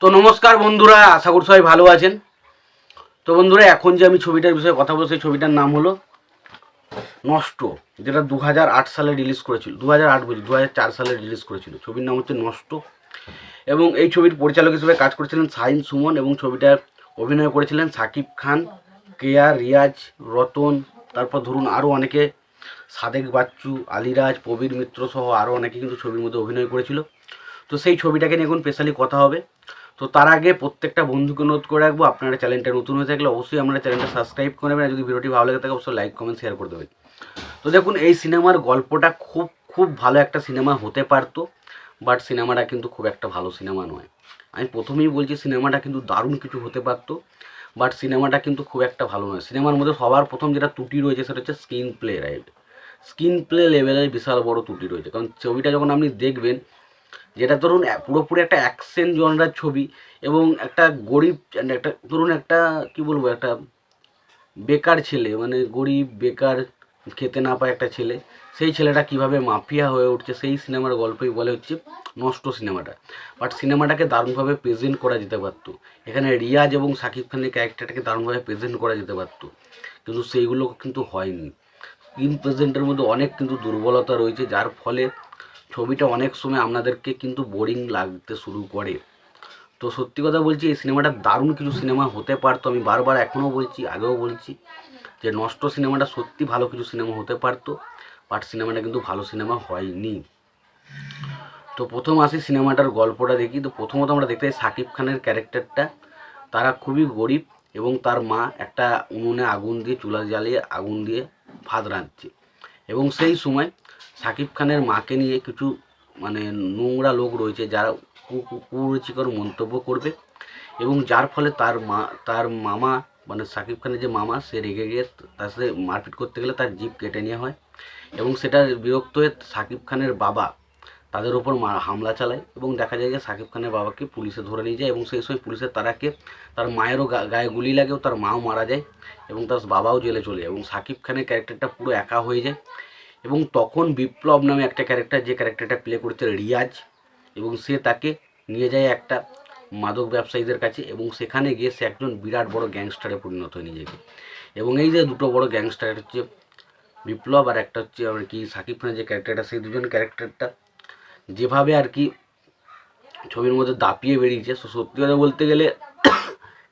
তো নমস্কার বন্ধুরা, আশা করি সবাই ভালো আছেন। তো বন্ধুরা, এখন যে আমি ছবিটার বিষয়ে কথা বলবো সেই ছবিটার নাম হলো নষ্ট, যেটা 2008 সালে রিলিজ করেছিল। 2004 সালে রিলিজ করেছিল। ছবির নাম হচ্ছে নষ্ট। এবং এই ছবির পরিচালক হিসেবে কাজ করেছিলেন শাহিন সুমন, এবং ছবিটার অভিনয় করেছিলেন সাকিব খান, কেয়া, রিয়াজ, রতন, তারপর ধরুন আরও অনেকে, সাদেক বাচ্চু, আলিরাজ, প্রবীর মিত্র সহ আরও অনেকে কিন্তু ছবির মধ্যে অভিনয় করেছিল। তো সেই ছবিটাকে নিয়ে এখন স্পেশালি কথা হবে। তো তার আগে প্রত্যেকটা বন্ধুকে অনুরোধ করে রাখবো, আপনারা চ্যানেলটা নতুন হয়ে থাকলে অবশ্যই আপনারা চ্যানেলটা সাবস্ক্রাইব করে নেবেন, আর যদি ভিডিওটি ভালো লাগে থাকে অবশ্যই লাইক কমেন্ট শেয়ার করে দেবেন। তো দেখুন, এই সিনেমার গল্পটা খুব খুব ভালো একটা সিনেমা হতে পারতো, বাট সিনেমাটা কিন্তু খুব একটা ভালো সিনেমা নয়। আমি প্রথমেই বলছি সিনেমাটা কিন্তু দারুণ কিছু হতে পারতো, বাট সিনেমাটা কিন্তু খুব একটা ভালো নয়। সিনেমার মধ্যে সবার প্রথম যেটা ত্রুটি রয়েছে সেটা হচ্ছে screen play, right? Screen play লেভেলের বিশাল বড় ত্রুটি রয়েছে। কারণ ছবিটা যখন আপনি দেখবেন, যেটা ধরুন পুরোপুরি একটা অ্যাকশন জনরার ছবি, এবং একটা গরিব, একটা ধরুন একটা কি বলবো, একটা বেকার ছেলে, মানে গরিব বেকার, খেতে না পায় একটা ছেলে, সেই ছেলেটা কিভাবে মাফিয়া হয়ে উঠছে সেই সিনেমার গল্পই বলে হচ্ছে নষ্ট সিনেমাটা। বাট সিনেমাটাকে দারুণভাবে প্রেজেন্ট করা যেতে পারতো। এখানে রিয়াজ এবং শাকিব খানের ক্যারেক্টারটাকে দারুণভাবে প্রেজেন্ট করা যেতে পারতো, কিন্তু সেইগুলো কিন্তু হয়নি। স্ক্রিন প্রেজেন্টের মধ্যে অনেক কিন্তু দুর্বলতা রয়েছে, যার ফলে ছবিটা অনেক সময় আপনাদেরকে কিন্তু বোরিং লাগতে শুরু করে। তো সত্যি কথা বলছি, এই সিনেমাটা দারুণ কিছু সিনেমা হতে পারতো। আমি বারবার এখনও বলছি, আগেও বলছি যে নষ্ট সিনেমাটা সত্যি ভালো কিছু সিনেমা হতে পারতো, বাট সিনেমাটা কিন্তু ভালো সিনেমা হয়নি। তো প্রথম আসি সিনেমাটার গল্পটা দেখি। তো প্রথমত আমরা দেখতে পাই শাকিব খানের ক্যারেক্টারটা, তারা খুবই গরিব, এবং তার মা একটা উনুনে আগুন দিয়ে, চুলা জ্বালিয়ে আগুন দিয়ে ভাত রাঁধছে, এবং সেই সময় শাকিব খানের মাকে নিয়ে কিছু মানে নোংরা লোক রয়েছে যারা কুরুচিকর মন্তব্য করবে, এবং যার ফলে তার মামা, মানে শাকিব খানের যে মামা, সে রেগে গিয়ে তার সাথে মারপিট করতে গেলে তার জিভ কেটে নেওয়া হয়, এবং সেটা বিরক্ত হয়ে শাকিব খানের বাবা তাদের ওপর হামলা চালায়, এবং দেখা যায় যে শাকিব খানের বাবাকে পুলিশে ধরে নিয়ে যায়, এবং সেই সময় পুলিশের তারাকে তার মায়েরও গায়ে গুলি লাগে, তার মাও মারা যায়, এবং তার বাবাও জেলে চলে যায়, এবং শাকিব খানের ক্যারেক্টারটা পুরো একা হয়ে যায়। এবং তখন বিপ্লব নামে একটা ক্যারেক্টার, যে ক্যারেক্টারটা প্লে করছে রিয়াজ, এবং সে তাকে নিয়ে যায় একটা মাদক ব্যবসায়ীদের কাছে, এবং সেখানে গিয়ে সে একজন বিরাট বড় গ্যাংস্টারে পরিণত হয় নিজেকে। এবং এই যে দুটো বড় গ্যাংস্টার, হচ্ছে বিপ্লব আর একটা হচ্ছে আর কি শাকিব খানের যে ক্যারেক্টারটা, সেই দুজন ক্যারেক্টারটা যেভাবে আর কি ছবির মধ্যে দাপিয়ে বেরিয়েছে, সত্যি কথা বলতে গেলে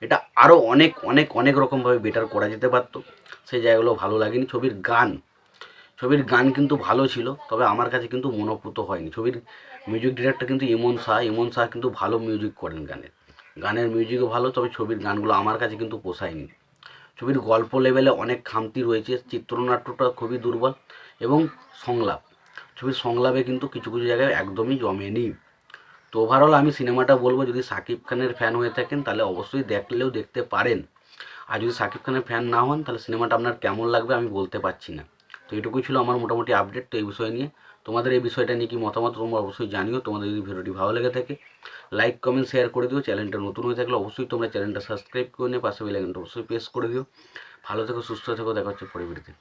এটা আরও অনেক অনেক অনেক রকমভাবে বেটার করা যেতে পারতো। সেই জায়গাগুলো ভালো লাগেনি। ছবির গান কিন্তু ভালো ছিল, তবে আমার কাছে কিন্তু মনোপুত হয়নি। ছবির মিউজিক ডিরেক্টর কিন্তু ইমন শাহ কিন্তু ভালো মিউজিক করেন, গানের মিউজিকও ভালো, তবে ছবির গানগুলো আমার কাছে কিন্তু পোষায়নি। ছবির গল্প লেভেলে অনেক খামতি রয়েছে, চিত্রনাট্যটা খুবই দুর্বল, এবং সংলাপ, ছবির সংলাপে কিন্তু কিছু কিছু জায়গায় একদমই জমেনি। তো ওভারঅল আমি সিনেমাটা বলবো, যদি শাকিব খানের ফ্যান হয়ে থাকেন তাহলে অবশ্যই দেখতে পারেন, আর যদি শাকিব খানের ফ্যান না হন তাহলে সিনেমাটা আপনার কেমন লাগবে আমি বলতে পারছি না। তো এটুকুই ছিল আমার মোটামুটি আপডেট তো এই বিষয় নিয়ে। তোমাদের এই বিষয়টা নিয়ে কি মতামত তোমরা অবশ্যই জানিও। তোমাদের যদি ভিডিওটি ভালো লেগে থাকে লাইক কমেন্ট শেয়ার করে দিও। চ্যানেলটা নতুন হয়ে থাকলে অবশ্যই তোমরা চ্যানেলটা সাবস্ক্রাইব করে নিয়ে পাশে বেল আইকনটা অবশ্যই প্রেস করে দিও। ভালো থেকো, সুস্থ থেকো, দেখা হচ্ছে পরে ভিডিওতে।